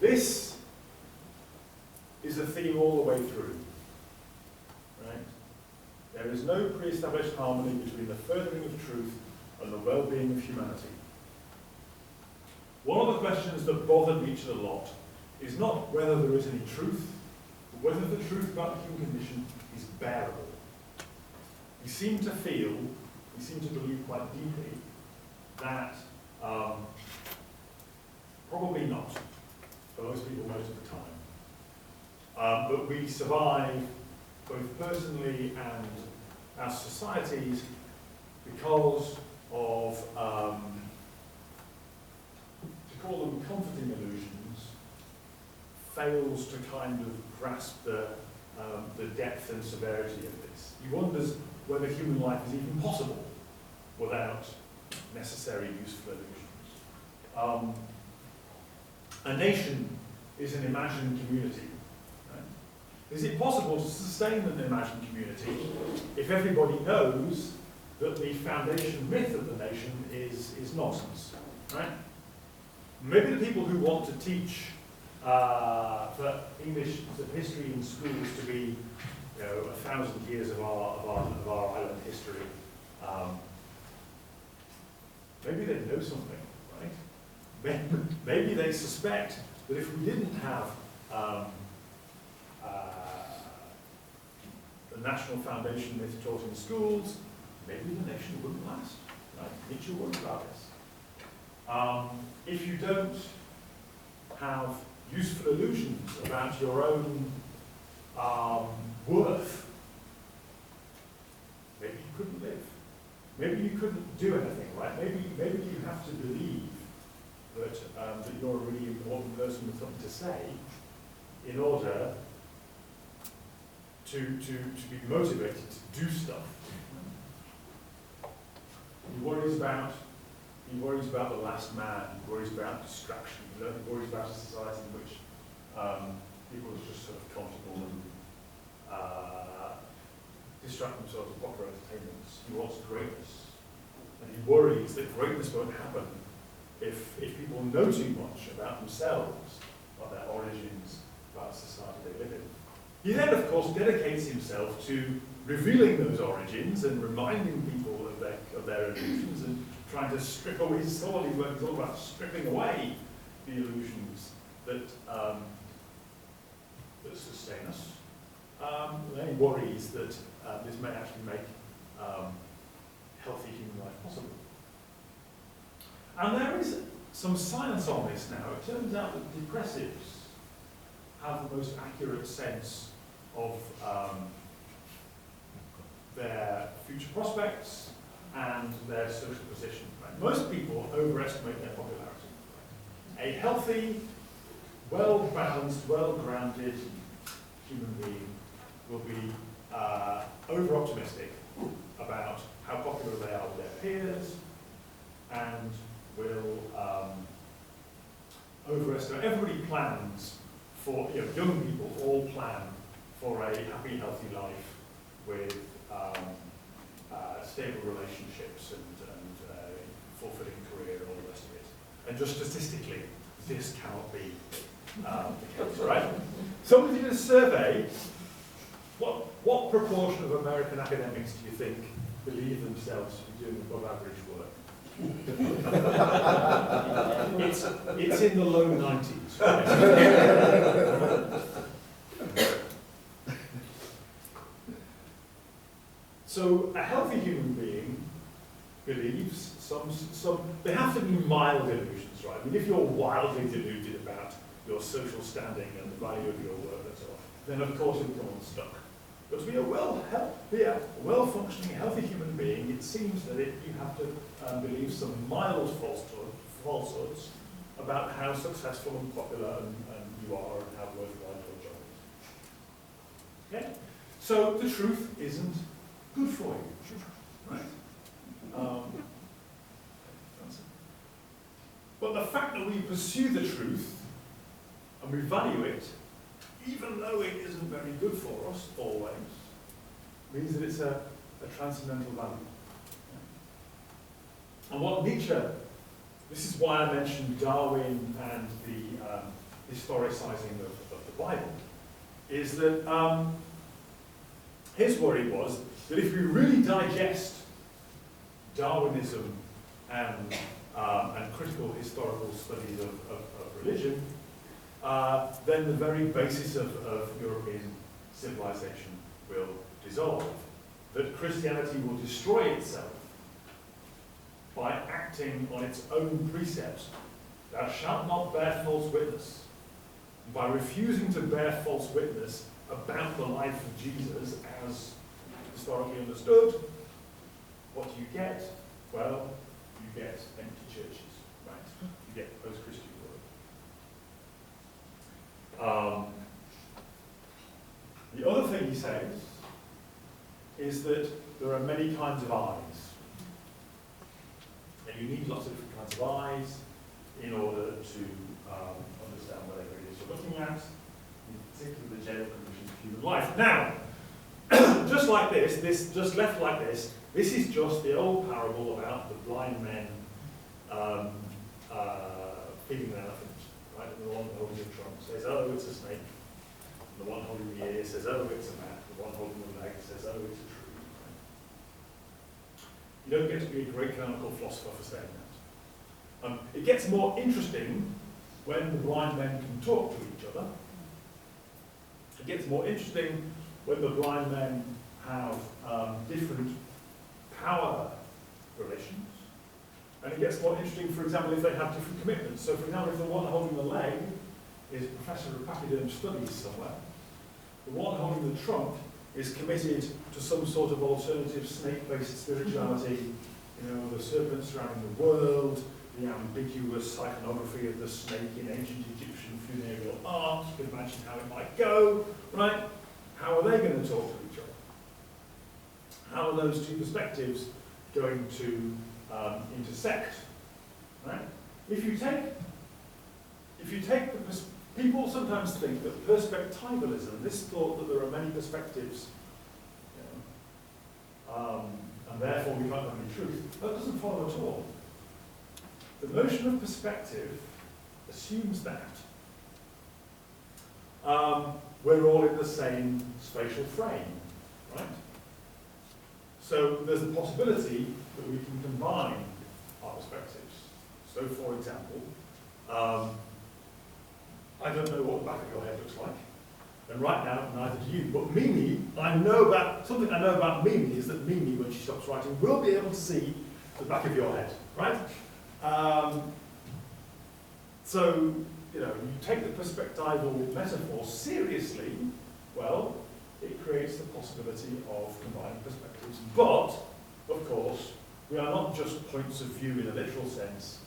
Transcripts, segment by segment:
This is a theme all the way through. Right? There is no pre-established harmony between the furthering of truth and the well-being of humanity. One of the questions that bothered Nietzsche a lot is not whether there is any truth, but whether the truth about the human condition is bearable. He seemed to believe quite deeply that probably not, for most people most of the time. But we survive both personally and as societies because of, to call them comforting illusions, fails to kind of grasp the depth and severity of this. He wonders whether human life is even possible without necessary useful illusions. A nation is an imagined community. Right? Is it possible to sustain an imagined community if everybody knows that the foundation myth of the nation is nonsense? Right? Maybe the people who want to teach for English history in schools to be 1,000 years of our island history, maybe they know something, right? Maybe they suspect that if we didn't have the national foundation myth taught in schools, maybe the nation wouldn't last. Right? Nietzsche worried about this. If you don't have useful illusions about your own worth, maybe you couldn't live. Maybe you couldn't do anything, right? Maybe you have to believe that you're a really important person with something to say in order to be motivated to do stuff. He worries about the last man, he worries about distraction, he worries about a society in which people are just sort of comfortable and distract themselves with popular entertainments. He wants greatness. And he worries that greatness won't happen if people know too much about themselves, about their origins, about the society they live in. He then, of course, dedicates himself to revealing those origins and reminding people of their illusions and trying to strip away. His all about stripping away the illusions that sustain us. Then he worries that this may actually make healthy human life possible. And there is some science on this now. It turns out that depressives have the most accurate sense of their future prospects and their social position. Right? Most people overestimate their popularity. A healthy, well-balanced, well-grounded human being will be over-optimistic about how popular they are with their peers and will overestimate. Everybody plans for, young people all plan for a happy, healthy life with stable relationships and fulfilling career and all the rest of it. And just statistically, this cannot be the case, right? Somebody did a survey. What proportion of American academics do you think believe themselves to be doing above average work? it's in the low 90s. Right? So a healthy human being believes they have to be mild illusions, right? I mean, if you're wildly deluded about your social standing and the value of your work and so on, then of course you'll become unstuck. But to be a well-functioning, healthy human being, it seems that you have to believe some mild falsehoods about how successful and popular and you are and how worthwhile your job is. Okay? So the truth isn't good for you, right? But the fact that we pursue the truth and we value it, even though it isn't very good for us always, means that it's a transcendental value. And what Nietzsche, this is why I mentioned Darwin and historicising of the Bible, is that his worry was that if we really digest Darwinism and critical historical studies of religion, then the very basis of European civilization will dissolve. That Christianity will destroy itself by acting on its own precepts. Thou shalt not bear false witness. By refusing to bear false witness about the life of Jesus as historically understood, what do you get? Well, you get empty churches, right? You get post-Christian world. The other thing he says is that there are many kinds of eyes. And you need lots of different kinds of eyes in order to understand whatever it is you're looking at, in particular the general conditions of human life. Now, just like this, just left like this is just the old parable about the blind men feeding an elephant, right? And the one holding the trunk says, oh, it's a snake. And the one holding the ear says, oh, it's a bat. The one holding the leg says, oh, it's a tree. Right? You don't get to be a great canonical philosopher for saying that. It gets more interesting when the blind men can talk to each other. It gets more interesting when the blind men have different power relations. And it gets more interesting, for example, if they have different commitments. So, for example, if the one holding the leg is a professor of pachyderm studies somewhere, the one holding the trunk is committed to some sort of alternative snake-based spirituality, the serpent surrounding the world, the ambiguous iconography of the snake in ancient Egyptian funereal art. You can imagine how it might go, right? How are they going to talk to each other? How are those two perspectives going to intersect? Right? If you take the people sometimes think that perspectivalism, this thought that there are many perspectives, and therefore we can't have any truth, that doesn't follow at all. The notion of perspective assumes that we're all in the same spatial frame, right? So there's a possibility that we can combine our perspectives. So, for example, I don't know what the back of your head looks like, and right now neither do you. But Mimi, something I know about Mimi is that Mimi, when she stops writing, will be able to see the back of your head, right? So, you take the perspectival metaphor seriously, well, it creates the possibility of combining perspectives. But, of course, we are not just points of view in a literal sense.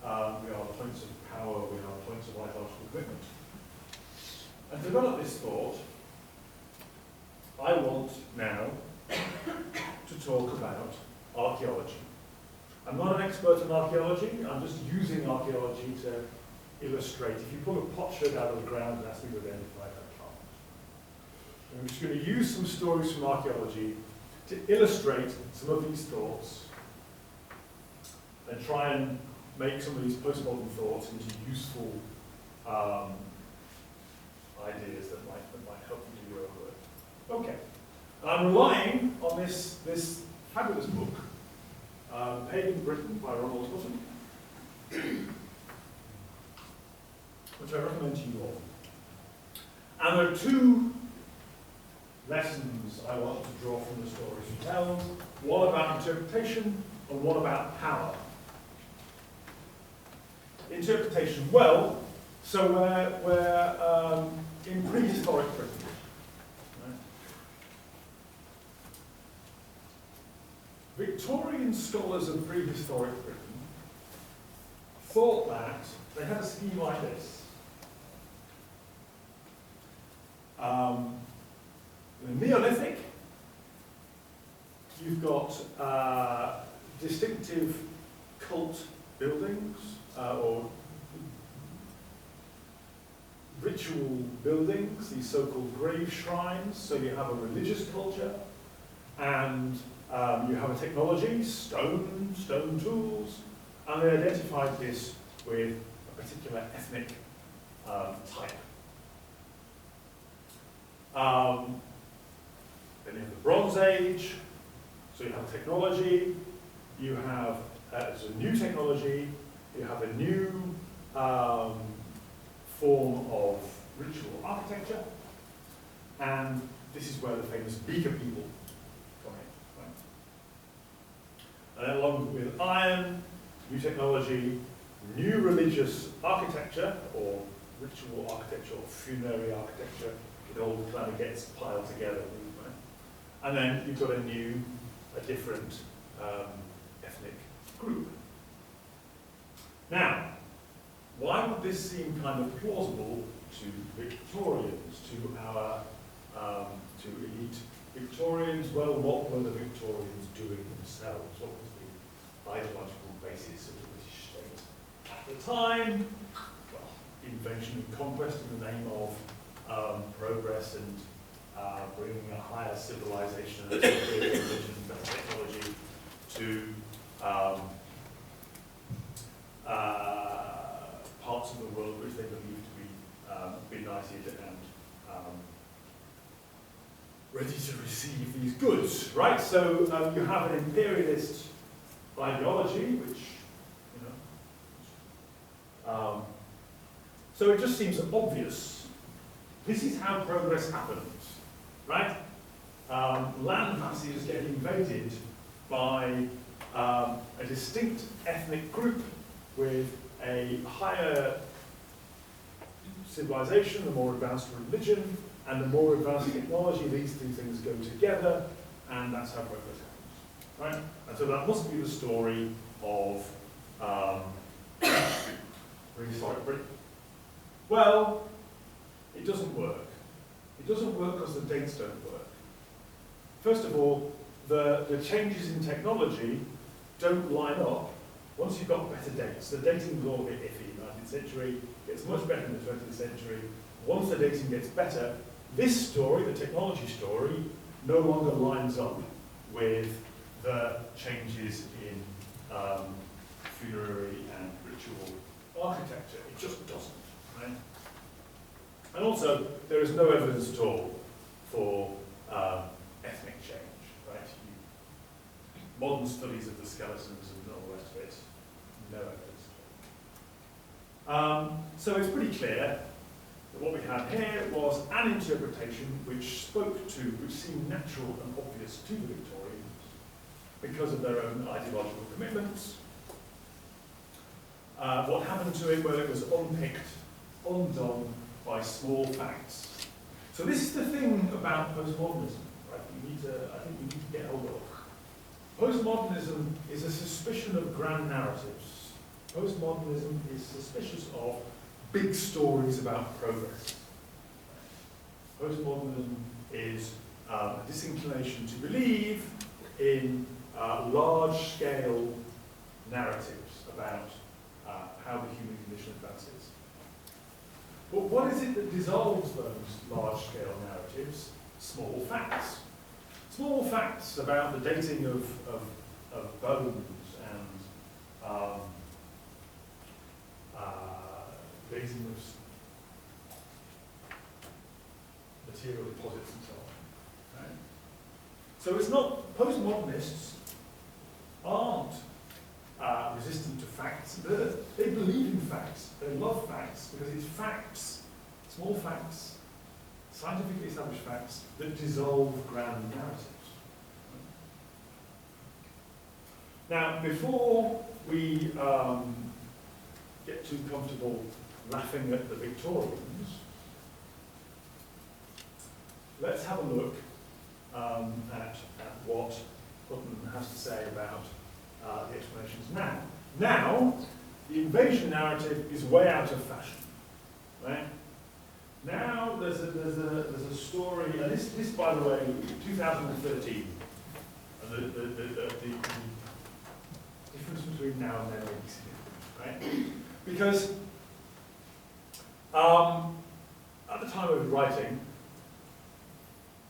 We are points of power, we are points of ideological commitment. And to develop this thought, I want now to talk about archaeology. I'm not an expert in archaeology, I'm just using archaeology to illustrate. If you pull a potsherd out of the ground and ask me to identify it, I can't. I'm just going to use some stories from archaeology to illustrate some of these thoughts and try and make some of these postmodern thoughts into useful ideas that might help you do your own work. Okay. And I'm relying on this fabulous book, Pagan Britain by Ronald Hutton, which I recommend to you all. And there are two lessons I want you to draw from the stories he tells, one about interpretation and one about power. Interpretation, well, so we're in prehistoric Britain. Right? Victorian scholars of prehistoric Britain thought that they had a scheme like this. In the Neolithic, you've got distinctive cult buildings or ritual buildings, these so-called grave shrines. So you have a religious culture, and you have a technology, stone tools, and they identified this with a particular ethnic type. Then you have the Bronze Age, so you have technology, you have it's a new technology, you have a new form of ritual architecture, and this is where the famous Beaker people come in. Right? And then along with iron, new technology, new religious architecture, or ritual architecture, or funerary architecture, it all kind of gets piled together. Right? And then you've got a different ethnic group. Now, why would this seem kind of plausible to Victorians, to our to elite Victorians? Well, what were the Victorians doing themselves? What was the ideological basis of the British state at the time? Well, invention and conquest in the name of progress and bringing a higher civilization and religion, better technology to parts of the world which they believed to be benighted and ready to receive these goods, right? So you have an imperialist ideology, which, so it just seems obvious. This is how progress happens, right? Land masses get invaded by a distinct ethnic group with a higher civilization, a more advanced religion, and the more advanced technology. These two things go together, and that's how progress happens, right? And so that must be the story of prehistoric Britain. Well, it doesn't work. It doesn't work because the dates don't work. First of all, the changes in technology don't line up once you've got better dates. The dating is all a bit iffy in the 19th century, gets much better in the 20th century. Once the dating gets better, this story, the technology story, no longer lines up with the changes in funerary and ritual architecture. It just doesn't, right? And also, there is no evidence at all for ethnic change, right? Modern studies of the skeletons and all the rest of it, no evidence. So it's pretty clear that what we had here was an interpretation which seemed natural and obvious to the Victorians because of their own ideological commitments. What happened to it? Well, it was unpicked, undone by small facts. So this is the thing about postmodernism, right? I think we need to get hold of. Postmodernism is a suspicion of grand narratives. Postmodernism is suspicious of big stories about progress. Postmodernism is a disinclination to believe in large-scale narratives about how the human condition advances. But what is it that dissolves those large-scale narratives? Small facts. Small facts about the dating of bones and dating of material deposits and so on. Right? So it's not, postmodernists aren't resistant to facts. They believe in facts. They love facts because it's facts, small facts, scientifically established facts that dissolve grand narratives. Now, before we get too comfortable laughing at the Victorians, let's have a look at what Hutton has to say about the explanations now. Now, the invasion narrative is way out of fashion, right? Now there's a story, and this by the way, 2013, and the difference between now and then may be significant, right? Because at the time of writing,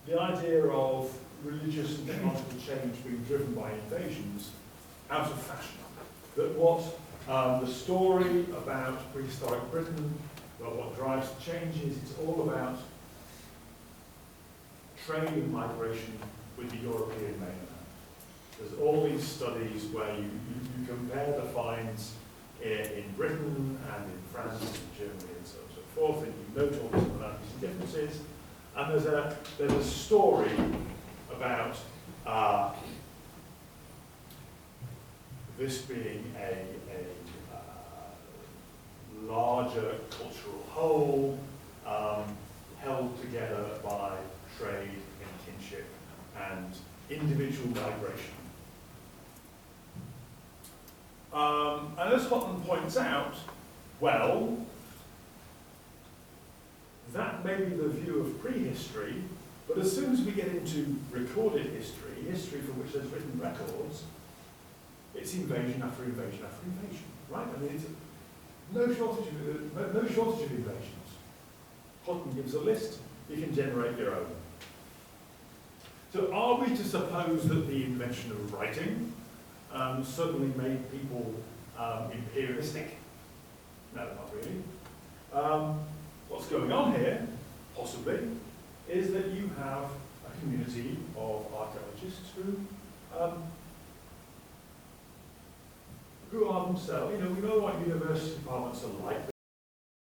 the idea of religious and technological change being driven by invasions out of fashion. That what the story about prehistoric Britain But what drives the change is it's all about trade and migration with the European mainland. There's all these studies where you compare the finds in Britain and in France and Germany and so on and so forth, and you note all the similarities and differences. And there's a story about this being a larger cultural whole, held together by trade and kinship and individual migration. And as Hutton points out, well, that may be the view of prehistory, but as soon as we get into recorded history, history for which there's written records, it's invasion after invasion after invasion, right? I mean, it's no shortage of invasions. Hutton gives a list, you can generate your own. So are we to suppose that the invention of writing suddenly made people imperialistic? No, not really. What's going on here, possibly, is that you have a community of archaeologists who are themselves, we know what university departments are like.